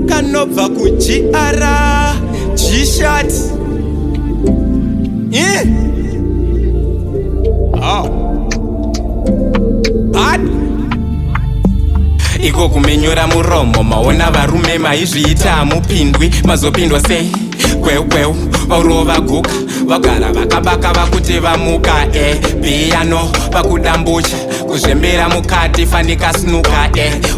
kanobva kujiara G-Shot. Iko kumenyora muromo maona varume maizviita hamupindwi mazopindwa sei kweu vaurova guka vagara vakabaka vakuti vamuka biyano vakudambucha kuzvembera mukati fanika snuka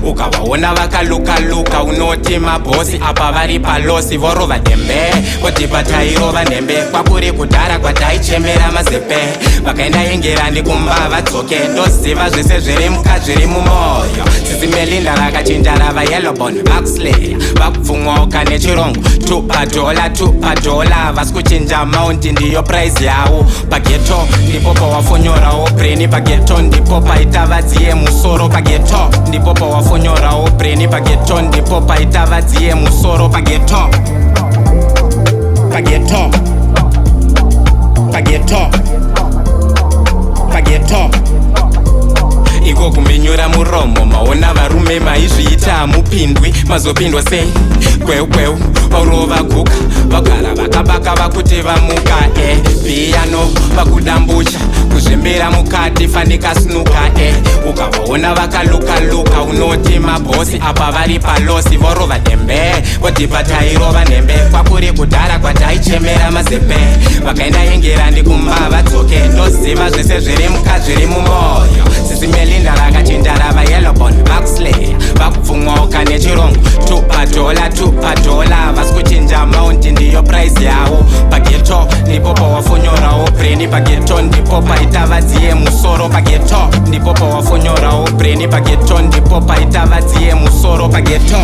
ukavaona vakaluka unoti mabhosi apa vari palosi vorova dembe kuti patairova nembe kwakuri kudhara kwataichembera mazepe vakaenda yengerani kumba vadzoke ndoziva zvese zviri muka zviri mumwoyo zizimelinda rakachinja rava yellowbone vakuslayer vakupfumwoka nechirungu tupadola vasi kuchinja maundi ndiyo price yavo pageto ndipo pawafonyorawo breni pageto ndipo paita vadziye musoro pageto ndipo pawafonyorawo breni pageto ndipo paita vadziye musoro pageto iko kumenyora muromo maona varume maizviita hamupindwi mazopindwa sei kweu vaurova guka vagara vakabaka vakuti vamuka biyano vakudambucha kuzvembera mukati fanika snuka ukavaona vakaluka unoti mabhosi apa vari palosi vorova dembe kuti patairova nembe kwakuri kudhara kwataichembera mazepe vakaenda yengerani kumba vadzoke ndoziva zvese zviri muka zviri mumwoyo zizimelinda rakachinja rava yellowbone vakuslayer vakupfumwoka nechirungu tupadola vasi kuchinja maundi ndiyo price yavo pageto ndipo pawafonyorawo breni pageto ndipo paita vadziye musoro pageto ndipo pawafonyorawo breni pageto ndipo paita vadziye musoro pageto